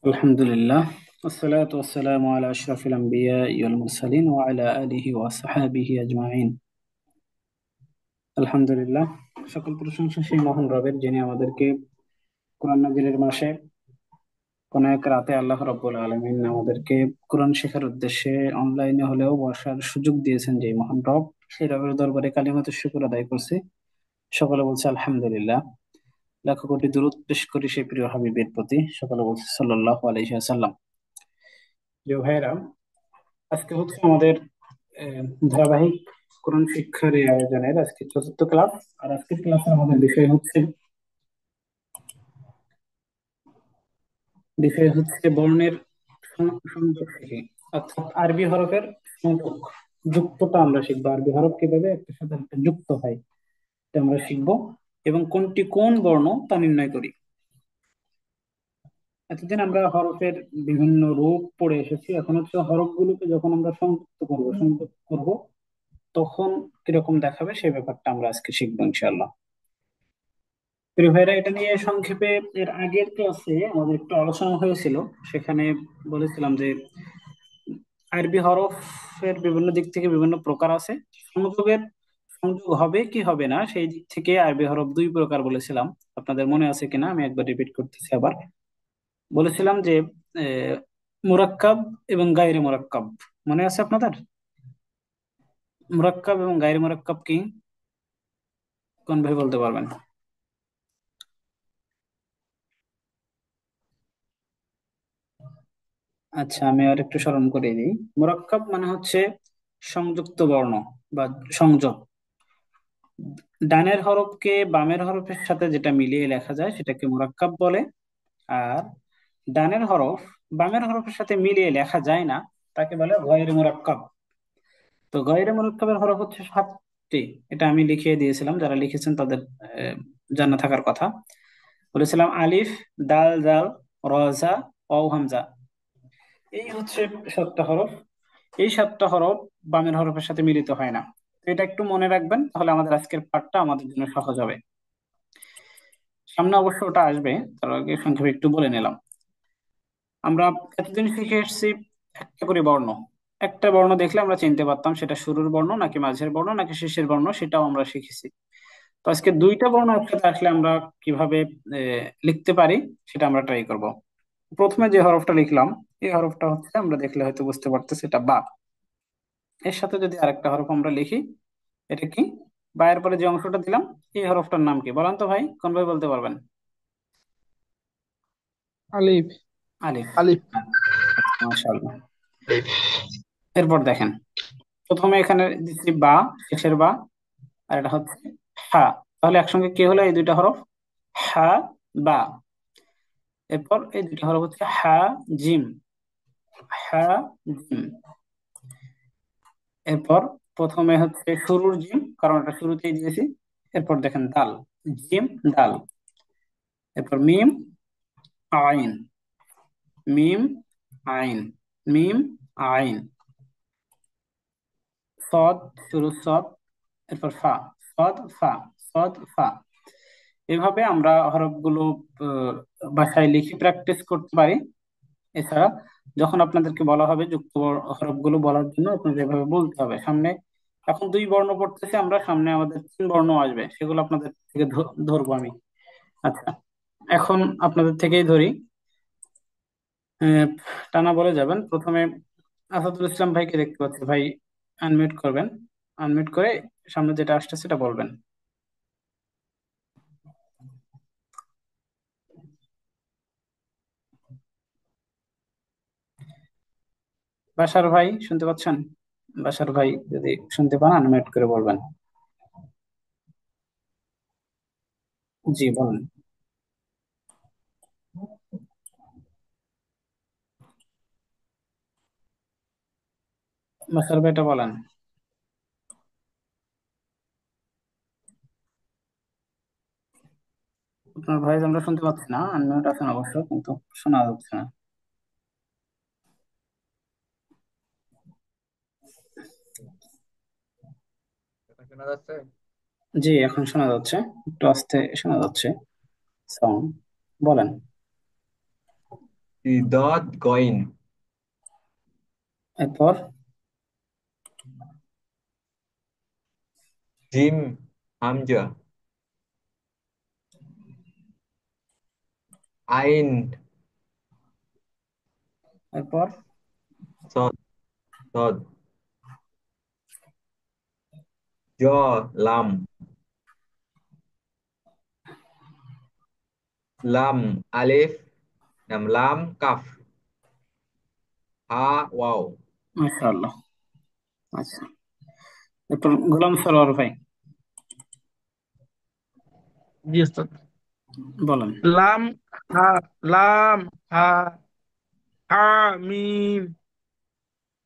আলহামদুলিল্লাহ والصلاة والسلام على أشرف الأنبياء والمرسلين وعلى آله وصحبه أجمعين। আলহামদুলিল্লাহ, সকল প্রশংসা সেই মহান রবের, যিনি আমাদেরকে কোরআন নাজিরের মাসে কোন এক রাতে আল্লাহ রাব্বুল আলামিন আমাদেরকে কোরআন শেখার উদ্দেশ্যে অনলাইনে হলেও বসার সুযোগ দিয়েছেন। যে মহান রব, সেই রবের দরবারে কালিমাতুর শুকর আদায় করছি। সকলে বলছে আলহামদুলিল্লাহ। লাখো কোটি দুরূদ পেশ করি সেই প্রিয় হাবিবের প্রতি। সকলে বলছে সাল্লাল্লাহু আলাইহি ওয়াসাল্লাম। প্রিয় ভাইরা, আজকে হচ্ছে আমাদের ধারাবাহিক কোরআন শিক্ষার এই আয়োজনের আজকে চতুর্থ ক্লাস। আর আজকের ক্লাসে আমাদের বিষয় হচ্ছে বর্ণের সংযোগ শিখি, অর্থাৎ আরবি হরফের সংযোগ, যুক্তটা আমরা শিখবো। আরবি হরফ কিভাবে একটা সাথে একটা যুক্ত হয় এটা আমরা শিখবো, এবং কোনটি কোন বর্ণ তা নির্ণয় করি। এতদিন আমরা হরফের বিভিন্ন রূপ পড়ে এসেছি। এখন হচ্ছে হরফগুলোকে যখন আমরা সংযুক্ত করব তখন কিরকম দেখাবে সেই ব্যাপারটা আমরা আজকে শিখবো ইনশাআল্লাহ। প্রিয় ভাইরা, এটা নিয়ে সংক্ষেপে এর আগের ক্লাসে আমাদের একটু আলোচনা হয়েছিল। সেখানে বলেছিলাম যে আরবি হরফের বিভিন্ন দিক থেকে বিভিন্ন প্রকার আছে। সংযোগের সংযোগ হবে কি হবে না সেই দিক থেকে আরবি হরফ দুই প্রকার বলেছিলাম। আপনাদের মনে আছে কিনা আমি একবার রিপিট করতেছি আবার। বলেছিলাম যে আহ, মুরাক্কাব এবং গায়রে মুরাক্কাব। মনে আছে আপনাদের? মুরাক্কাব এবং গায়রে মুরাক্কাব কি? কোন ভাই বলতে পারবেন? আচ্ছা, আমি আর একটু স্মরণ করে দিই। মুরাক্কাব মানে হচ্ছে সংযুক্ত বর্ণ বা সংযোগ। ডানের হরফকে বামের হরফের সাথে যেটা মিলিয়ে লেখা যায় সেটাকে মুরাক্কাব বলে। আর ডানের হরফ বামের হরফের সাথে মিলিয়ে লেখা যায় না, তাকে বলে গয়রে মুরাক্কাব। তো গয়রে মুরাক্কাবের হরফ হচ্ছে সাতটি। এটা আমি লিখিয়ে দিয়েছিলাম, যারা লিখেছেন তাদের জানা থাকার কথা। বলেছিলাম আলিফ, দাল, জাল, রজা, ওয়াও, হামজা। এই হচ্ছে সাতটা হরফ। এই সাতটা হরফ বামের হরফের সাথে মিলিত হয় না। তো এটা একটু মনে রাখবেন, তাহলে আমাদের আজকের পাঠটা আমাদের জন্য সহজ হবে। সামনে অবশ্য ওটা আসবে, তার আগে সংক্ষেপে একটু বলে নিলাম। আমরা এতদিন শিখে এসেছি একটা করে বর্ণ। একটা বর্ণ দেখলে আমরা চিনতে পারতাম সেটা শুরুর বর্ণ নাকি মাঝের বর্ণ নাকি শেষের বর্ণ, সেটাও আমরা শিখেছি। তো আজকে দুইটা বর্ণ একসাথে আসলে আমরা কিভাবে লিখতে পারি সেটা আমরা ট্রাই করব। প্রথমে যে হরফটা লিখলাম, এই হরফটা হচ্ছে, আমরা দেখলে হয়তো বুঝতে পারতেছি, এটা বা। এর সাথে যদি আরেকটা হরফ আমরা লিখি, এটা কি? বা এর পরে যে অংশটা দিলাম, এই হরফটার নাম কি বলেন তো ভাই? কোন ভাই বলতে পারবেন? আলিফ। আলিফ। আলিফ। মাশাআল্লাহ। এরপর দেখেন, প্রথমে এখানে দিচ্ছি বা, শেষের বা। আর এটা হচ্ছে হা। তাহলে একসঙ্গে কি হলো এই দুইটা হরফ? হা, বা। এরপর এই দুইটা হরফ হচ্ছে হা, জিম। হা, জিম। এরপর প্রথমে হচ্ছে শুরুর জিম, কারণ এটা শুরুতেই দিয়েছি। এরপর দেখেন দাল, জিম, দাল। এরপর মিম, আইন, মিম, আইন, মিম, আইন। সদ, শুরু সদ। এরপর ফা, সদ, ফা, সদ, ফা। এভাবে আমরা হরফগুলো আহ, বাসায় লিখে প্র্যাকটিস করতে পারি। এছাড়া যখন আপনাদেরকে বলা হবে যুক্ত হরফগুলো বলার জন্য, আপনাদের এভাবে বলতে হবে সামনে। এখন দুই বর্ণ পড়তেছে আমরা, সামনে আমাদের তিন বর্ণ আসবে, সেগুলো আপনাদের থেকে ধরবো আমি। আচ্ছা, এখন আপনাদের থেকেই ধরি। আহ, টানা বলে যাবেন। প্রথমে আসাদুল ইসলাম ভাইকে দেখতে পাচ্ছি, ভাই আনমিউট করবেন। আনমিউট করে সামনে যেটা আসছে সেটা বলবেন। বাশার ভাই শুনতে পাচ্ছেন? বাশার ভাই যদি শুনতে পান আনমিউট করে বলবেন। জি বলেন। বাশার ভাইটা বলেন। আপনার ভয়েস আমরা শুনতে পাচ্ছি না, আনমিউট আছেন অবশ্য কিন্তু শোনা যাচ্ছে না। এটা শোনা যাচ্ছে? জি, এখন শোনা যাচ্ছে। একটু আস্তে শোনা যাচ্ছে সাউন্ড। বলেন। দত গইন। এরপর জিম হামজা। আইন এরপর সদ সদ। জ লাম। লাম আলিফ। লাম কাফ। হা ওয়াও। মাশাআল্লাহ। আচ্ছা, এরপর গোলাম সরোয়ার ভাই জি ওস্তাদ। বলেন। লাম হা, লাম হা, হা মিম,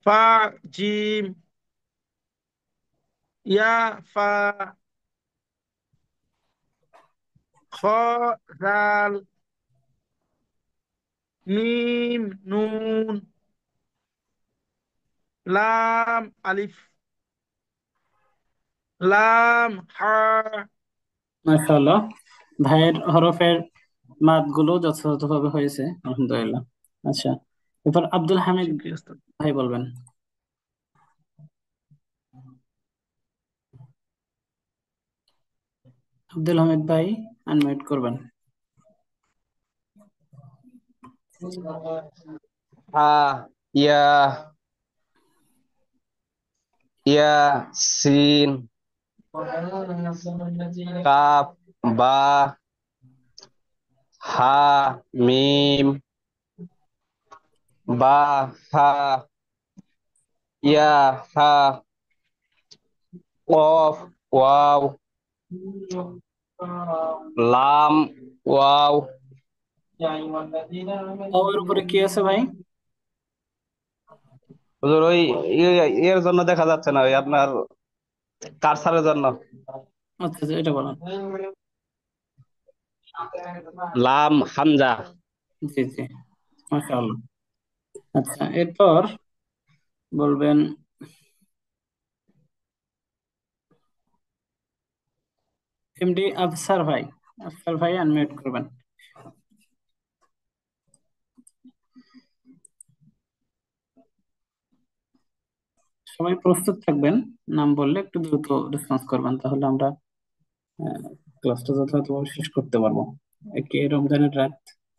ফা জিম, ইয়া ফা, খ জাল, মিম নুন, লাম আলিফ, লাম হা। মাশাআল্লাহ, ভাইয়ের হরফের মাদ গুলো যথাযথভাবে হয়েছে, আলহামদুলিল্লাহ। আচ্ছা, এরপর আব্দুল হামিদ শুক্রিয়া ওস্তাদ। ভাই বলবেন। আব্দুল হামিদ ভাই আনমিউট করবেন। হা, ইয়া, ইয়া, সিন, কাফ, বা, হা, মিম, বা, হা, ইয়া, হা, কফ, ওয়াও, লাম, ওয়াও। ওর উপরে কি আছে ভাই? হুজুর, ওই এর জন্য দেখা যাচ্ছে না, ওই আপনার কারসারের জন্য। আচ্ছা আচ্ছা, এটা বলেন। লাম হামজা। জি জি, মাশাআল্লাহ। আচ্ছা, এরপর বলবেন এমডি আফসার ভাই। আফসার ভাই আনমিউট করবেন। সবাই প্রস্তুত থাকবেন, নাম বললে একটু দ্রুত রেসপন্স করবেন, তাহলে আমরা ক্লাসটা যথাযথভাবে শেষ করতে পারবো। একে রমজানের রাত,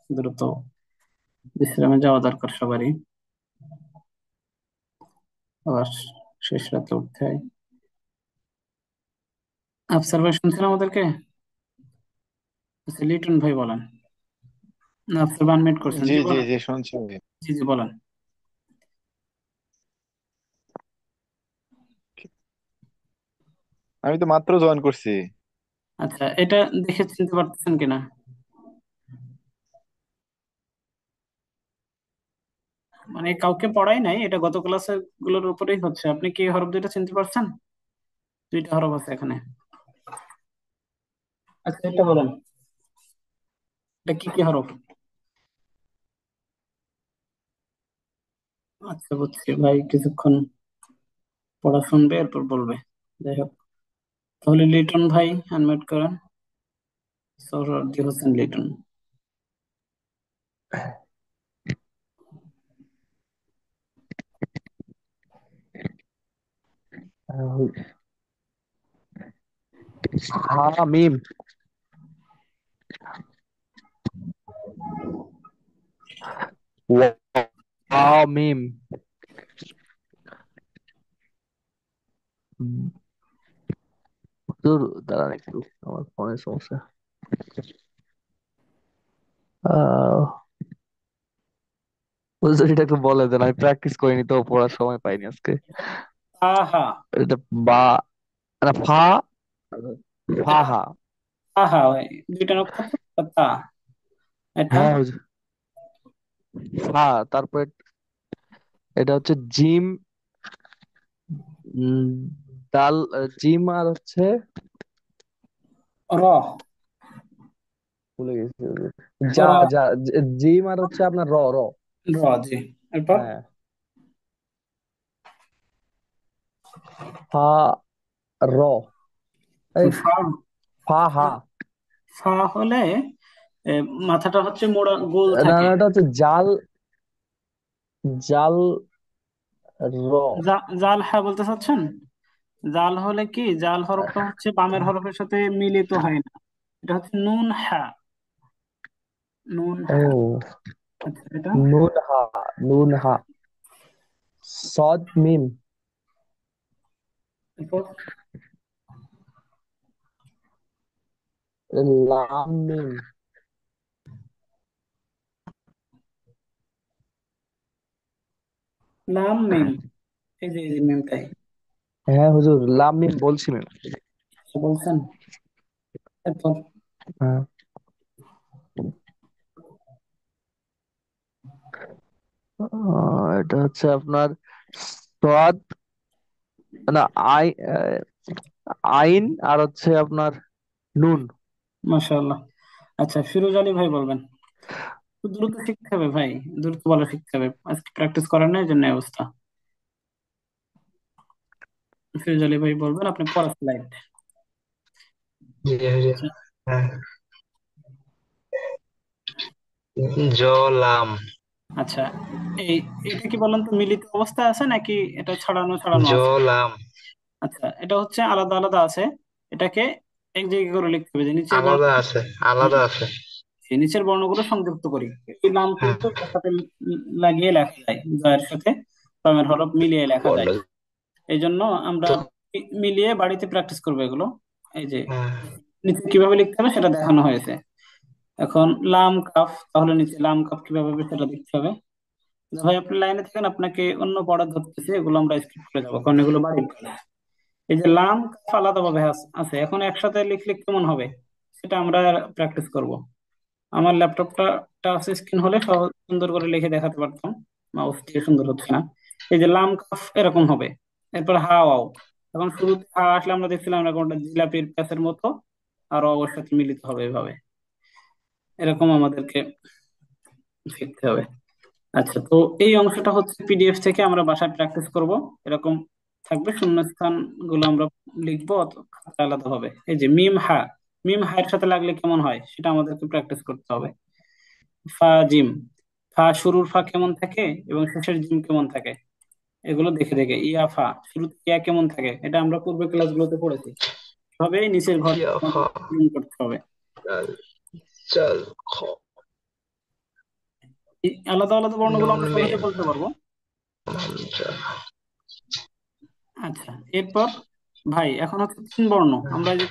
দ্রুত বিশ্রামে যাওয়া দরকার সবারই, আবার শেষ রাতে উঠতে হয়। আফসার ভাই শুনছেন আমাদেরকে? আচ্ছা, লিটন ভাই বলেন। না, আফসার ভাই আনমিউট করছেন, জি জি জি বলেন। জি শুনছি। জি জি বলেন। আমি তো মাত্র জয়েন করছি। আচ্ছা, এটা দেখে চিনতে পারতেছেন কিনা? মানে কাউকে পড়াই নাই, এটা গত ক্লাসের গুলোর উপরেই হচ্ছে। আপনি কি হরফ দুইটা চিনতে পারছেন? দুইটা হরফ আছে এখানে। আচ্ছা, এটা বলেন, এটা কি কি হরফ? আচ্ছা, বুঝছি ভাই, কিছুক্ষণ পড়া শুনবে এরপর বলবে। যাই হোক, তাহলে লিটন ভাই আনমিউট করেন। সোহরাওয়ার্দী হোসেন লিটন। হা মিম, ওয়াও মিম, হুজুর দাঁড়ান একটু, আমার ফোনের সমস্যা। আহ হুজুর এটা একটু বলে দেন, আমি প্র্যাকটিস করিনি তো, পড়ার সময় পাইনি আজকে। আহা। এটা বা, না ফা, ফা এটা হা। আহা ভাই, দুইটা নক্ষত্র তা, এটা হ্যাঁ হুজুর, ফা, তারপরে এটা হচ্ছে জিম, উম, ডাল, জিম আর হচ্ছে, র। ভুলে গেছি হুজুর। যা, র। যা, জিম আর হচ্ছে আপনার র, র। র, জি। এরপর হ্যাঁ, ফা, র, এই ফা। ফা হা। ফা হলে এ, মাথাটা হচ্ছে মোড়া গোল না থাকে। না, এটা হচ্ছে জাল, জাল র। জাল হ্যাঁ বলতে চাচ্ছেন? জাল হলে কি, জাল হরফটা হচ্ছে বামের হরফের সাথে মিলিত হয় না। এটা হচ্ছে নুন হ্যাঁ। নুন হ্যাঁ। ও, আচ্ছা এটা। নুন হা, নুন হা, সদ মিম, এরপর লাম মিম। লাম মিম। এই যে মিমটাই হ্যাঁ হুজুর, লাম মিম বলছি মিম। বলছেন। এরপর হ্যাঁ। এটা হচ্ছে আপনার সদ, না, আই, আইন, আর হচ্ছে আপনার নুন। মাশাআল্লাহ। আচ্ছা ফিরোজ আলী ভাই বলবেন। তো দ্রুত শিখতে হবে ভাই, দ্রুত বলা শিখতে হবে, আজকে প্র্যাকটিস করেন না এই জন্য এই অবস্থা। ফিরোজ আলী ভাই বলবেন, আপনি পড়া স্লাইড। জি হুজুর। হ্যাঁ। লাম। আচ্ছা এই, এটা কি বলেন তো মিলিত অবস্থায় আছে নাকি এটা ছড়ানো ছড়ানো আছে? লাম। আচ্ছা এটা হচ্ছে আলাদা আলাদা আছে। এটাকে এক জায়গায় করে লিখতে হবে, যে নিচের বর্ণ, আলাদা আছে, আলাদা আছে। সেই নিচের বর্ণগুলো সংযুক্ত করি। এই নাম হ্যাঁ। কিন্তু এর সাথে লাগিয়ে লেখা যায়, জয়ের সাথে বামের হরফ মিলিয়ে লেখা যায়। বর্ণ। এই জন্য আমরা তো মিলিয়ে বাড়িতে প্র্যাকটিস করবো এগুলো। এই যে হ্যাঁ। নিচে কিভাবে লিখতে হবে সেটা দেখানো হয়েছে। এখন লাম কাফ, তাহলে নিচে লাম কাফ কিভাবে হবে সেটা দেখতে হবে। ভাই আপনি লাইনে থাকেন, আপনাকে অন্য পড়া ধরতেছে, এগুলো আমরা স্কিপ করে যাবো কারণ এগুলো বাড়ির কাজ। এই যে লাম কাফ আলাদা ভাবে আছে, এখন একসাথে লিখলে কেমন হবে সেটা আমরা প্র্যাকটিস করব। আমার ল্যাপটপটা টাচ স্ক্রিন হলে সহজ সুন্দর করে লিখে দেখাতে পারতাম, মাউস দিয়ে সুন্দর হচ্ছে না। এই যে লাম কাফ এরকম হবে। এরপর হা ওয়াও। এখন শুরুতে হা আসলে আমরা দেখছিলাম না কোনটা জিলাপির প্যাচের মতো, আর ওয়াওর সাথে মিলিত হবে এভাবে। এরকম আমাদেরকে শিখতে হবে। আচ্ছা তো এই অংশটা হচ্ছে পিডিএফ থেকে আমরা বাসায় প্র্যাকটিস করব। এরকম থাকবে শূন্যস্থান গুলো আমরা লিখবো আলাদা হবে। এই যে মিম হা, মিম হা এর সাথে লাগলে কেমন হয় সেটা আমাদেরকে প্র্যাকটিস করতে হবে। ফা জিম, ফা শুরুর ফা কেমন থাকে এবং শেষের জিম কেমন থাকে, এগুলো দেখে দেখে। ইয়া ফা, শুরুতে ইয়া কেমন থাকে এটা আমরা পূর্বের ক্লাসগুলোতে পড়েছি। তবে নিচের ঘর ইয়া খা। পূরণ করতে হবে। চাল। চাল খ। এই আলাদা আলাদা বর্ণগুলো নুন আমরা সহজে মিম। বলতে পারবো। হামজা। আচ্ছা এরপর ভাই এখন হচ্ছে তিন বর্ণ। আমরা যে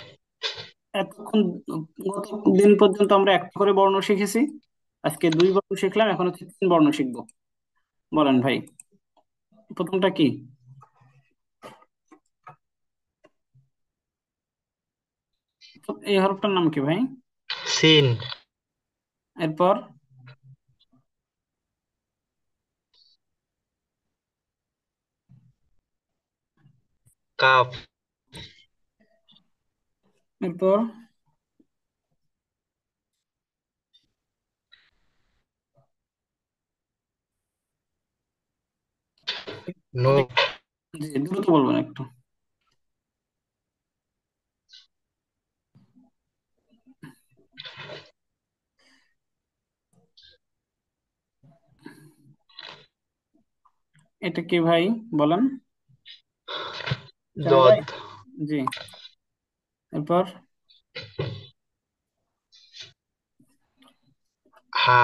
এতক্ষণ গত দিন পর্যন্ত আমরা একটা করে বর্ণ শিখেছি, আজকে দুই বর্ণ শিখলাম, এখন হচ্ছে তিন বর্ণ শিখবো। বলেন ভাই, প্রথমটা কি? এই হরফটার নাম কি ভাই? সিন। এরপর কাফ। এরপর নুন। জি দ্রুত বলবেন একটু। এটা কি ভাই বলেন, চেনা দদ। যায়? জি। এরপর হা।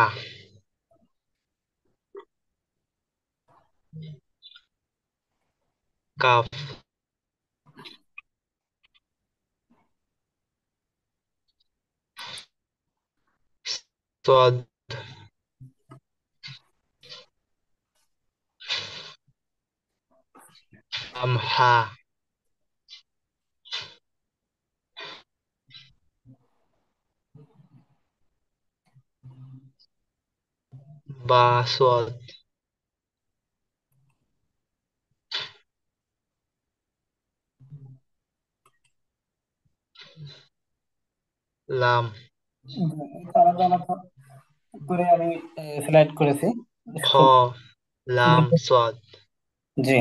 কাফ। সদ। হা। বা সদ। লাম। এটা আলাদা আলাদা করে আমি স্লাইড করেছি খ। খুব লাম দ্রুত। সদ। জি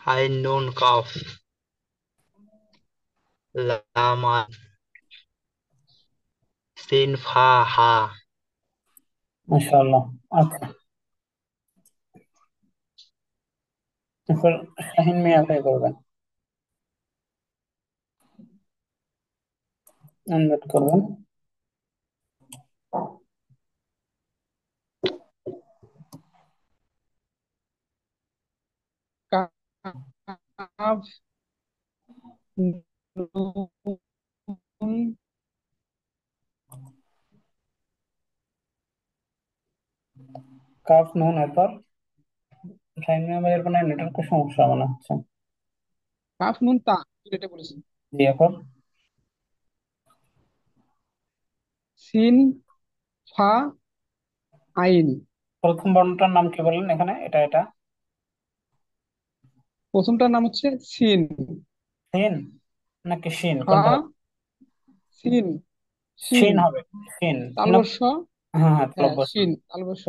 আইন নুন কাফ, লাম আইন, সিন ফা হা। মাশাআল্লাহ। আচ্ছা, এখন শাহিন মিয়া ভাই করবেন, আনমিউট করবেন। কাফ নুন কাফ নুন, এরপর শাহিন মিয়া ভাইয়ের কোনো নেটওয়ার্ক সমস্যা মনে হচ্ছে। কাফ নুন তা, যেটা বলেছি। জি, এখন সিন ফা আইন। প্রথম বর্ণটার নাম কি বললেন এখানে? এটা প্রথমটার নাম হচ্ছে সিন। সিন নাকি শিন, ফা কোনটা হবে? সিন, সিন শিন হবে। শিন তিন তালবস্য। হ্যাঁ হ্যাঁ, হ্যাঁ, তালব্য শ। সিন তালবস্য।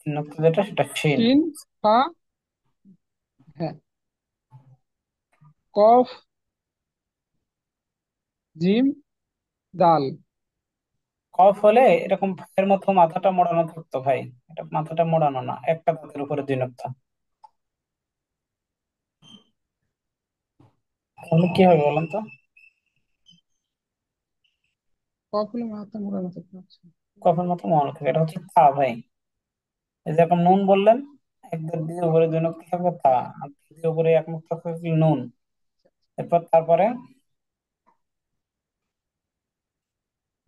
তিন অক্ষর যেটা সেটা শিন। সিন ফা, হ্যাঁ, কফ জিম দাল। কফ হলে এরকম ভাইয়ের মতো মাথাটা মোড়ানো থাকতো ভাই, এটা মাথাটা মোড়ানো না, একটা দাঁতের উপরে দুই নক্তা। তাহলে কি হবে বলেন তো? কফ হলে মাথা মোড়ানো থাকতে হচ্ছে। কফের মতো মোড়ানো থাকে, এটা হচ্ছে তা ভাই। এই যে এখন নুন বললেন, এক দাঁত দিয়ে উপরে দুই নক্তা থাকবে তা, আর দাঁত দিয়ে উপরে এক নক্তা থাকবে নুন। এরপর তারপরে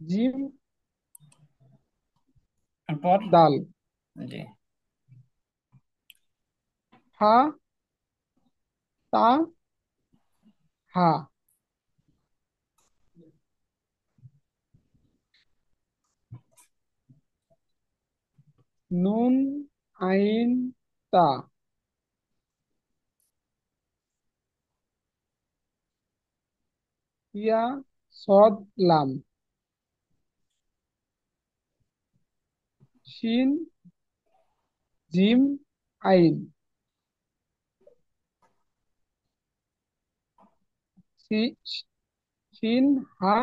জিম এরপর দাল। জি, ফা তা হা। নুন আইন তা, ইয়া সদ লাম। শিন জিম আইন। সি- শিন হা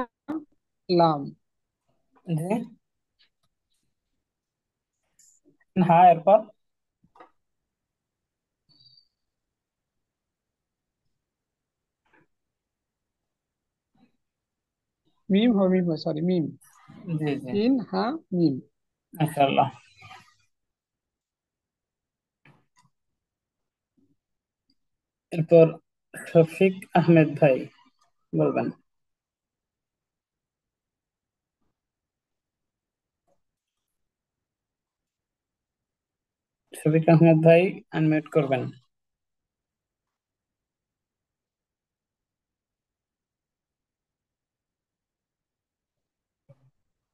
লাম। জি, হ্যাঁ, এরপর মিম হবে, মিম, সরি, মিম। জি জি, শিন হা মিম। মাশাআল্লাহ। এরপর শফিক আহমেদ ভাই বলবেন। শফিক আহমেদ ভাই আনমিউট করবেন।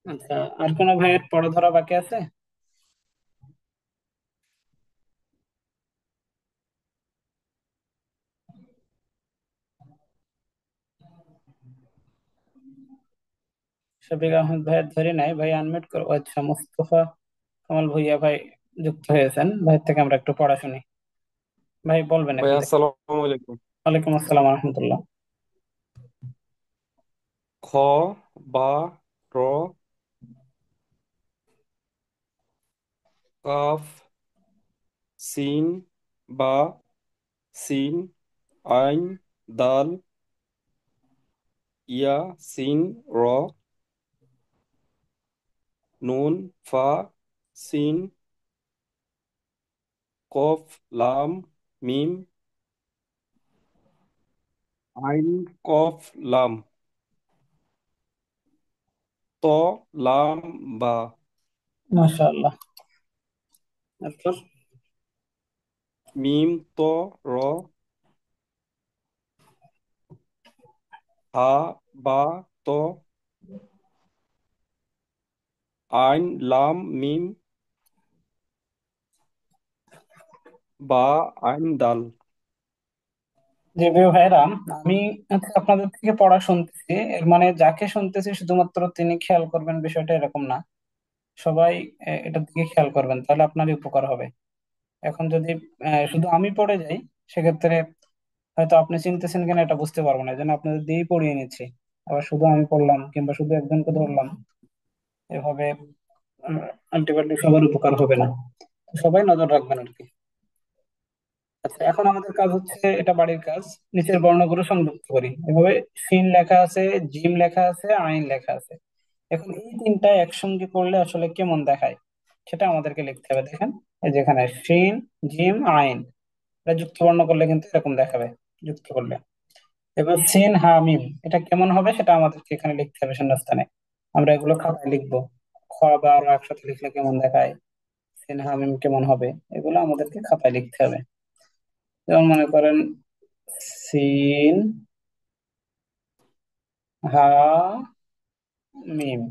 আচ্ছা, আর কোনো ভাইয়ের পড়া ধরা বাকি আছে? শফিক আহমেদ ভাইয়ের ধরে নাই, ভাই আনমিউট করো। আচ্ছা, মুস্তফা কামাল ভুঁইয়া ভাই যুক্ত হয়েছেন, ভাইয়ের থেকে আমরা একটু পড়া শুনি। ভাই বলবেন ভাই এখান থেকে। আসসালামু আলাইকুম। ওয়ালাইকুম আসসালাম রহমতুল্লাহ। খ বা র, কাফ সিন বা সিন, আইন দাল, ইয়া সিন র, নুন ফা সিন, কফ লাম মিম, আইন কফ লাম, ত লাম বা, মাশাআল্লাহ। এরপর মিম ত র, হা বা ত, আইন লাম মিম, বা আইন দাল। যে প্রিয় ভাইরা, আমি হচ্ছে আপনাদের থেকে পড়া শুনতেছি, এর মানে যাকে শুনতেছি শুধুমাত্র তিনি খেয়াল করবেন বিষয়টা এরকম না, সবাই এটার দিকে খেয়াল করবেন, তাহলে আপনারই উপকার হবে। এখন যদি শুধু আমি পড়ে যাই, সেক্ষেত্রে হয়তো আপনি চিনতেছেন কিনা এটা বুঝতে পারবো না, এই জন্য আপনাদের দিয়েই পড়িয়ে নিচ্ছি। আবার শুধু আমি পড়লাম কিংবা শুধু একজনকে ধরলাম, এভাবে আলটিমেটলি সবার উপকার হবে না। তো সবাই নজর রাখবেন আর কি। আচ্ছা, এখন আমাদের কাজ হচ্ছে, এটা বাড়ির কাজ, নিচের বর্ণগুলো সংযুক্ত করি। এভাবে সিন লেখা আছে, জিম লেখা আছে, আইন লেখা আছে। এখন এই তিনটা একসঙ্গে করলে আসলে কেমন দেখায় সেটা আমাদেরকে লিখতে হবে। দেখেন, এই যেখানে সিন, জিম, আইন, এটা যুক্ত বর্ণ করলে কিন্তু এরকম দেখাবে যুক্ত করলে। এবার সিন, হা, মিম, এটা কেমন হবে সেটা আমাদেরকে এখানে লিখতে হবে শূন্যস্থানে। আমরা এগুলো খাতায় লিখবো। খ বা র একসাথে লিখলে কেমন দেখায়, সিন, হা, মিম কেমন হবে, এগুলো আমাদেরকে খাতায় লিখতে হবে। যেমন মনে করেন সিন, হা, মিম,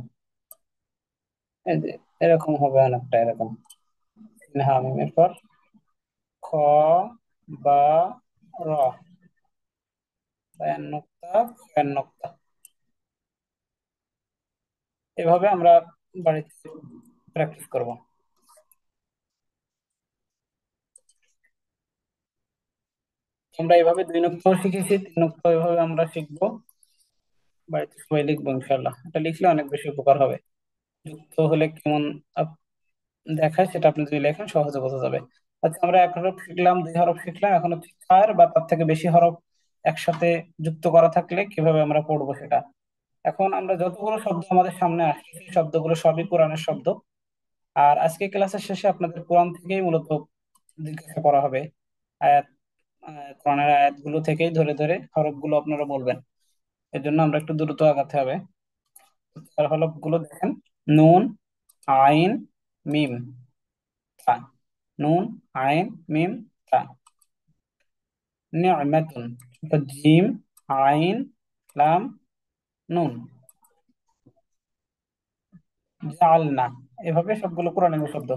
এই যে এরকম হবে অনেকটা এরকম। সিন, হা, মিমের পর খ, বা, র, এন নোক্তা, এন নোক্তা। এভাবে আমরা বাড়িতে প্র্যাকটিস করব। আমরা এভাবে 2 নক্তাও শিখেছি, 3 নক্তা এভাবে আমরা শিখবো। বাড়িতে সবাই লিখবো ইনশাল্লাহ। এটা লিখলে অনেক বেশি উপকার হবে। যুক্ত হলে কেমন দেখায় সেটা আপনি যদি লেখেন সহজে বোঝা যাবে। আচ্ছা, আমরা 1 হরফ শিখলাম, 2 হরফ শিখলাম, এখন হচ্ছে 4 বা তার থেকে বেশি হরফ একসাথে যুক্ত করা থাকলে কিভাবে আমরা পড়বো সেটা। এখন আমরা যতগুলো শব্দ আমাদের সামনে আসছে, সেই শব্দগুলো সবই কোরআনের শব্দ। আর আজকে ক্লাসের শেষে আপনাদের কোরআন থেকেই মূলত জিজ্ঞাসা করা হবে। আয়াত কোরআনের আয়াতগুলো থেকেই ধরে ধরে হরফগুলো আপনারা বলবেন। এর জন্য আমরা একটু দ্রুত আগাতে হবে। তার হরফগুলো দেখেন: নুন, আইন, মিম, তা। নুন, আইন, মিম, তা। নি'মাতুন, জিম, আইন, লাম, নুন, জাআলনা। এভাবে সবগুলো কোরআনের শব্দ।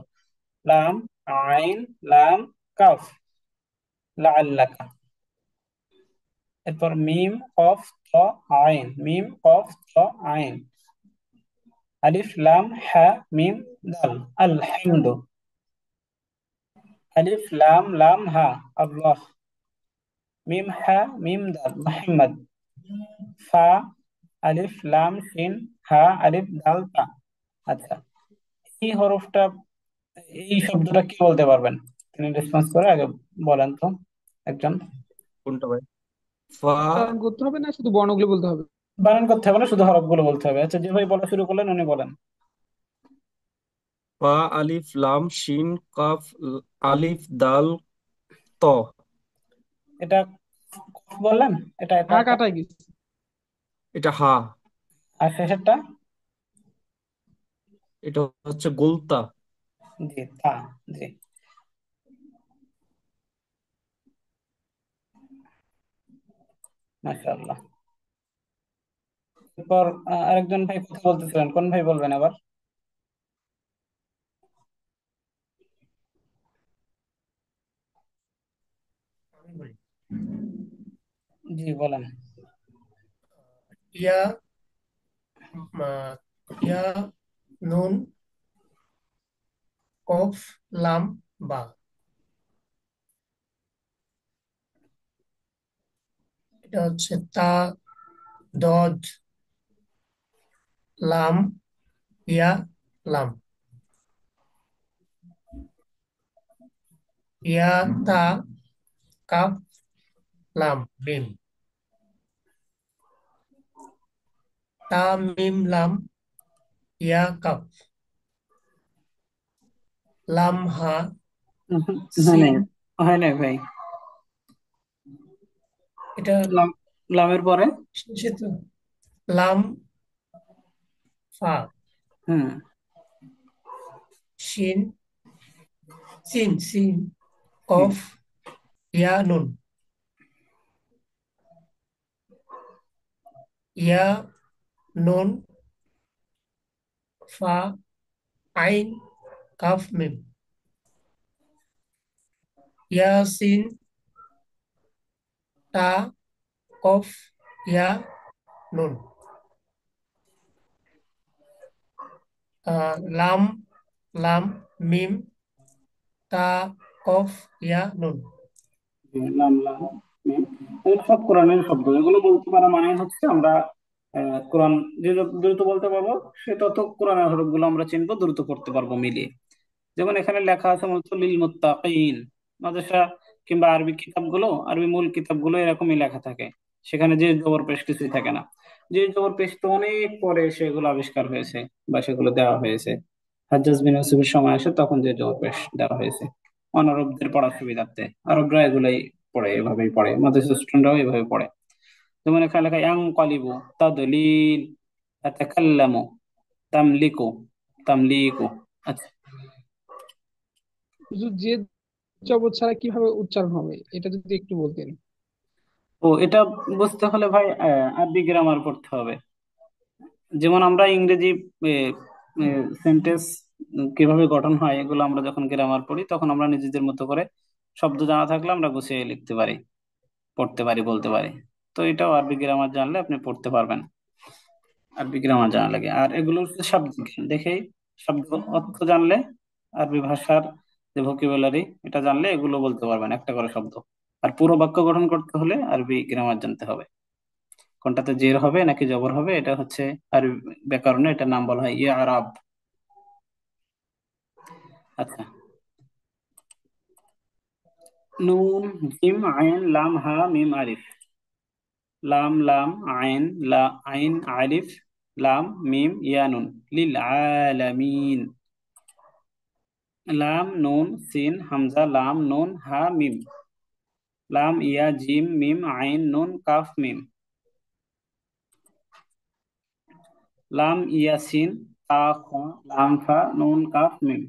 লাম, আইন, লাম, কাফ, লাআল্লাকা। এরপর মিম, কফ, ত, আইন, মিম, কফ, ত, আইন, আলিফ, লাম, হা, মিম, দাল, আলহামদু। আলিফ, লাম, লাম, হা, আল্লাহ। মিম, হা, মিম, দাল, মুহাম্মদ। ফা, আলিফ, লাম, সিন, হা, আলিফ, দাল, তা। আচ্ছা, এই হরফটা, এই শব্দটা কি বলতে পারবেন? তিনি রেসপন্স করে আগে বলেন তো একজন। কোনটা ভাই? ফা। বানান করতে হবে না, শুধু বর্ণগুলো বলতে হবে? বানান করতে হবে না, শুধু হরফগুলো বলতে হবে। আচ্ছা, যে ভাই বলা শুরু করলেন উনি বলেন। ফা, আলিফ, লাম, শিন, কাফ, আলিফ, দাল, ত। এটা কফ বললেন? এটা হ্যাঁ, কাটাই গেছে। এটা হা। আর শেষেরটা? এটা হচ্ছে গোলতা। জি, তা। জি, মাশাআল্লাহ। এরপর আরেকজন ভাই কথা বলতেছিলেন, কোন ভাই বলবেন আবার? জি, বলেন। ইয়া, ইয়া, নুন, কফ, লাম, বা। এটা হচ্ছে তা, দদ, লাম, ইয়া, লাম। ইয়া, তা, কাফ, লাম, মিম। তা, মিম, লাম, ইয়া, কাফ, লাম, হা, হয় নাই, সিন। হয় নাই ভাই। এটা লাম, লামের পরে? শেষে তো লাম, ফা, হুম। শিন, সিন, হুম। কফ, ইয়া, নুন। ইয়া, নুন, ফা, আইন, কাফ, মিম। ইয়াসিন, তা, কফ, ইয়া, নুন। লাম, লাম, মিম, তা, কফ ইয়া নুন। লাম লাম মিম, এগুলো সব কোরআনের শব্দ। এগুলো বলতে পারা মানে হচ্ছে আমরা কোরআন যে যত দ্রুত বলতে পারবো সে তত কোরআনের হরফগুলো আমরা চিনবো, দ্রুত পড়তে পারবো মিলিয়ে। যেমন এখানে লেখা আছে মূলত লিল মুত্তাকিন। মাদ্রাসা কিংবা আরবি কিতাবগুলো, আরবি মূল কিতাবগুলো এরকমই লেখা থাকে। সেখানে যে জবর পেশ কিছুই থাকে না। যে জবর পেশ তো অনেক পরে সেগুলো আবিষ্কার হয়েছে বা সেগুলো দেওয়া হয়েছে। হাজ্জাজ বিন ইউসুফের সময় আসে তখন যে জবর পেশ দেওয়া হয়েছে অনারবদের পড়ার সুবিধার্থে। আরবরা এগুলাই পড়ে, এভাবেই পড়ে, মাদ্রাসা স্টুডেন্টরাও এভাবে পড়ে। যেমন এখানে লেখা ইয়াং কলিবু তাদলিল, আতাকাল্লামু তামলিকু, তামলিকু। আচ্ছা, শুধু যে জবর ছাড়া কিভাবে উচ্চারণ হবে এটা যদি একটু বলতেন। তো এটা বুঝতে হলে ভাই আরবি গ্রামার পড়তে হবে। যেমন আমরা ইংরেজি সেন্টেন্স কিভাবে গঠন হয় এগুলো আমরা যখন গ্রামার পড়ি তখন আমরা নিজেদের মতো করে শব্দ জানা থাকলে আমরা গুছিয়ে লিখতে পারি, পড়তে পারি, বলতে পারি। তো এটাও আরবি গ্রামার জানলে আপনি পড়তে পারবেন, আরবি গ্রামার জানা লাগে। আর এগুলো হচ্ছে শব্দ দেখেই, শব্দ অর্থ জানলে, আরবি ভাষার যে ভোকাবুলারি এটা জানলে এগুলো বলতে পারবেন একটা করে শব্দ। আর পুরো বাক্য গঠন করতে হলে আরবি গ্রামার জানতে হবে। কোনটাতে জের হবে নাকি জবর হবে এটা হচ্ছে আরবি ব্যাকরণে এটার নাম বলা হয় ইআরাব। আচ্ছা, নুন জিম আইন লাম হা মিম আলিফ। লাম লাম আইন, লা আইন আলিফ, লাম মিম ইয়া নুন, লিল আলামিন। লাম নুন সিন হামজা লাম নুন হা মিম, লাম ইয়া জিম মিম আইন নুন কাফ মিম, লাম ইয়া সিন তা খ লাম ফা নুন কাফ মিম।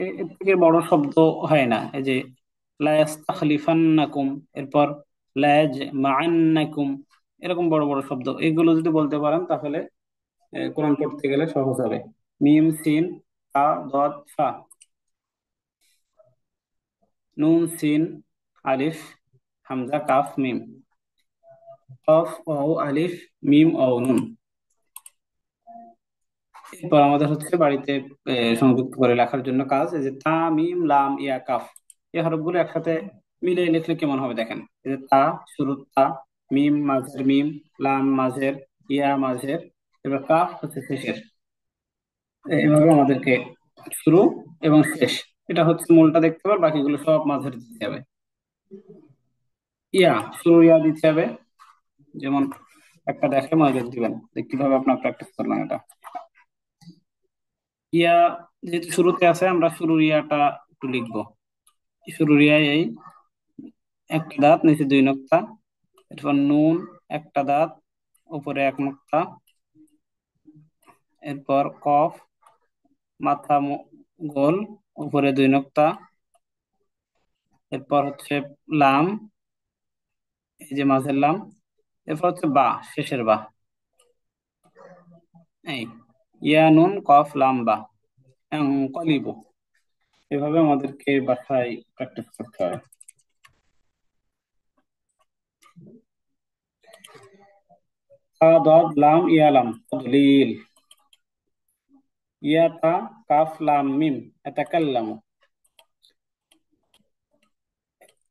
এর থেকে বড় শব্দ হয় না। এই যে লা ইয়াস্তাখলিফান্নাকুম, এরপর লা ইয়াজমাআন্নাকুম, এরকম বড় বড় শব্দ এগুলো যদি বলতে পারেন তাহলে কোরআন পড়তে গেলে সহজ হবে। মিম সিন তা দদ ফা, নুন সিন আলিফ হামজা কাফ মিম, কফ ওয়াও আলিফ মিম ও নুন। এরপর আমাদের হচ্ছে বাড়িতে সংযুক্ত করে লেখার জন্য কাজ, এই যে তা মিম লাম ইয়া কাফ, এই হরফগুলো একসাথে মিলিয়ে লিখলে কেমন হবে দেখেন। এই যে তা, শুরুর তা, মিম মাঝের মিম, লাম মাঝের, ইয়া মাঝের, এবার কাফ হচ্ছে শেষের। এইভাবে আমাদেরকে শুরু এবং শেষ, এটা হচ্ছে মূলটা দেখতে হবে, আর বাকিগুলো সব মাঝের দিতে হবে। ইয়া, শুরু ইয়া দিতে হবে। যেমন একটা দেখে মনোযোগ দিবেন যে কিভাবে আপনার প্র্যাকটিস করলাম এটা। ইয়া যেহেতু শুরুতে আছে আমরা শুরুর ইয়াটা একটু লিখবো। শুরুর ইয়া এই একটা দাঁত নিচে দুই নোক্তা, এরপর নুন একটা দাঁত উপরে এক নোক্তা, এরপর কফ মাথা গোল উপরে দুই নোক্তা, এরপর হচ্ছে লাম এই যে মাঝের লাম, এরপর হচ্ছে বা শেষের বা। এই ইয়া নুন কফ লাম বা কলিব, এভাবে আমাদেরকে বাসায় প্র্যাকটিস করতে হবে। তা দদ লাম ইয়া লাম তদলিল, ইয়া তা কাফ লাম মিম এতাকাল্লামু।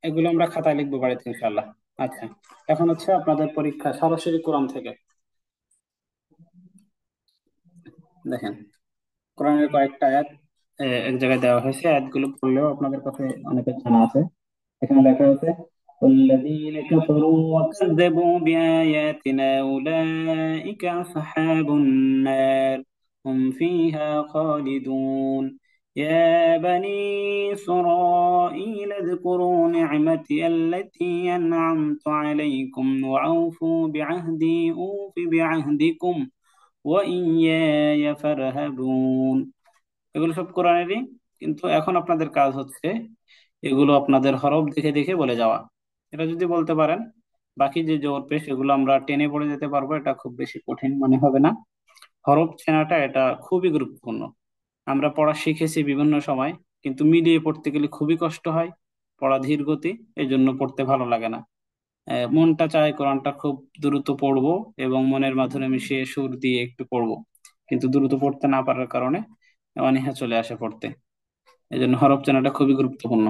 এগুলো আমরা খাতায় লিখবো বাড়িতে ইনশাআল্লাহ। আচ্ছা, এখন হচ্ছে আপনাদের পরীক্ষা সরাসরি কোরআন থেকে। দেখেন কোরআনের কয়েকটা আয়াত এক জায়গায় দেওয়া হয়েছে, আয়াতগুলো পড়লেও আপনাদের কাছে অনেকের জানা আছে। এখানে লেখা আছে والذين كفروا وكذبوا بآياتنا أولئك أصحاب النار هم فيها خالدون يا بني إسرائيل اذكروا نعمتي التي أنعمت عليكم وأوفوا بعهدي أوف بعهدكم وإياي فارهبون। এগুলো সব কোরআনেরই, কিন্তু এখন আপনাদের কাজ হচ্ছে এগুলো আপনাদের হরফ দেখে দেখে বলে যাওয়া। এটা যদি বলতে পারেন বাকি যে জোর পেশ এগুলো আমরা টেনে পড়ে যেতে পারবো, এটা খুব বেশি কঠিন মনে হবে না। হরফ চেনাটা এটা খুবই গুরুত্বপূর্ণ। আমরা পড়া শিখেছি বিভিন্ন সময়, কিন্তু মিলিয়ে পড়তে গেলে খুবই কষ্ট হয়, পড়া ধীর গতি, এই জন্য পড়তে ভালো লাগে না। মনটা চায় কোরআনটা খুব দ্রুত পড়বো এবং মনের মাধুরী মিশিয়ে সুর দিয়ে একটু পড়বো, কিন্তু দ্রুত পড়তে না পারার কারণে অনীহা চলে আসে পড়তে। এই জন্য হরফ চেনাটা খুবই গুরুত্বপূর্ণ।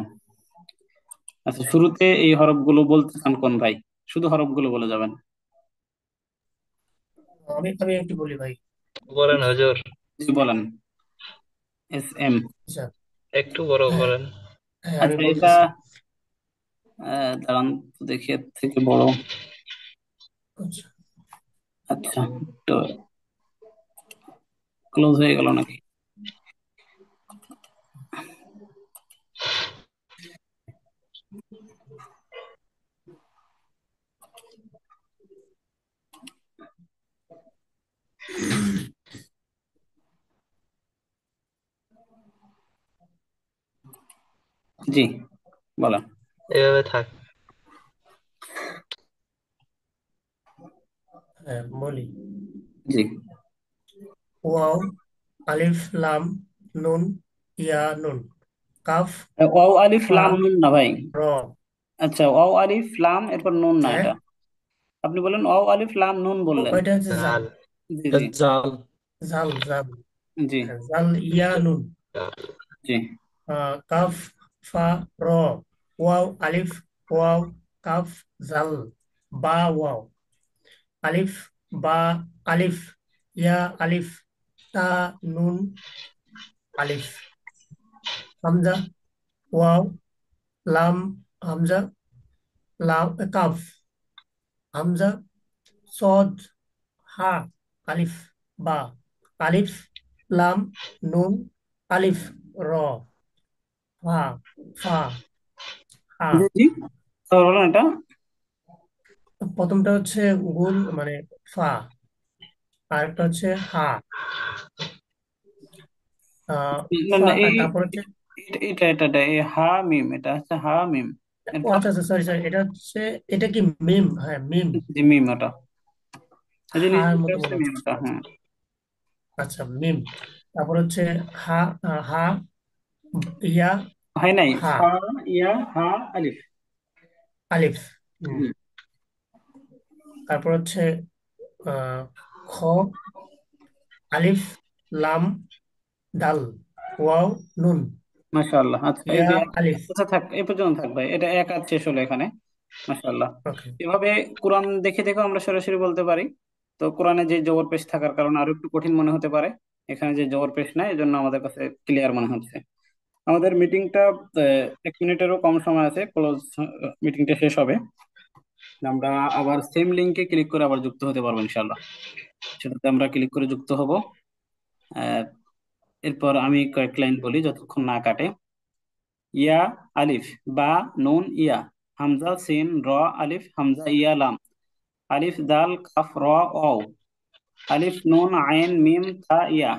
আচ্ছা, শুরুতে এই হরফগুলো বলতে চান কোন ভাই? শুধু হরফগুলো বলে যাবেন। আমি আমি একটু বলি ভাই। বলেন হুজুর, জি বলেন। SM। আচ্ছা, একটু বড় হ্যাঁ করেন। হ্যাঁ আমি আচ্ছা, এটা বলতেছি। দাঁড়ান তো দেখি এর থেকে বড়। আচ্ছা, আচ্ছা, একটু ক্লোজ হয়ে গেল নাকি? জি বলেন। এভাবে থাক। হ্যাঁ বলি। জি। ওয়াও, আলিফ, লাম, নুন, ইয়া, নুন, কাফ, ওয়াও আলিফ ফা, লাম নুন না ভাই। র। আচ্ছা, ওয়াও আলিফ লাম এরপর নুন না হ্যাঁ, এটা। আপনি বলেন ওয়াও আলিফ লাম নুন বললেন। ওইটা হচ্ছে জাল। জাল। জি এটা জি জাল। জাল জাল। জি হ্যাঁ, জাল, ইয়া, নুন, জাল। জি কাফ, ফা, র, ওয়াও, আলিফ, ওয়াও, কাফ, জাল, বা, ওয়াও, আলিফ, বা, আলিফ, ইয়া, আলিফ, তা, নুন, আলিফ, হামজা, ওয়াও, লাম, হামজা, লাম, কাফ, হামজা, সদ, হা, আলিফ, বা, আলিফ, লাম, নুন, আলিফ, র, ফা, ফা, হা। জি জি। তো বলেন এটা। প্রথমটা হচ্ছে গুল মানে ফা, আর একটা হচ্ছে হা, না ফা, না, আর এই তারপর হচ্ছে, এটা এই হা মিম, এটা হচ্ছে হা মিম। ও এরপর আচ্ছা আচ্ছা, সরি সরি, এটা হচ্ছে, এটা কি মিম? হ্যাঁ মিম, জি মিম ওটা। এই যে হার নিচে মতো হচ্ছে মনে মিম হচ্ছে। ওটা, হুম। আচ্ছা মিম, তারপর হচ্ছে হা, হা, ইয়া, হয় নাই, হা, হা ইয়া হা আলিফ। আলিফ। হুম। হুম। তারপর হচ্ছে আহ, খ, আলিফ, লাম, দাল, ওয়াও, নুন, মাশাআল্লাহ। আচ্ছা, এই ইয়া, যে আলিফ। আচ্ছা থাক, এই পর্যন্ত থাক ভাই, এটা এক কাজ শেষ হলো এখানে। মাশাআল্লাহ। ওকে। এভাবে কোরআন দেখে দেখেও আমরা সরাসরি বলতে পারি। তো কোরআনে যে জবর পেশ থাকার কারণে আরো একটু কঠিন মনে হতে পারে। এখানে যে জবর পেশ নাই, এজন্য আমাদের কাছে ক্লিয়ার মনে হচ্ছে। আমাদের মিটিংটা 1 মিনিটেরও কম সময় আছে, ক্লোজ মিটিংটা শেষ হবে। আমরা আবার সেম লিংকে ক্লিক করে আবার যুক্ত হতে পারবো ইনশাল্লাহ। সেটাতে আমরা ক্লিক করে যুক্ত হব। আহ, এরপর আমি কয়েক লাইন বলি যতক্ষণ না কাটে। ইয়া আলিফ, বা নুন ইয়া, হামজা সিন র, আলিফ হামজা ইয়া লাম, আলিফ দাল কাফ র, ওয়াও, আলিফ নুন আইন মিম তা ইয়া।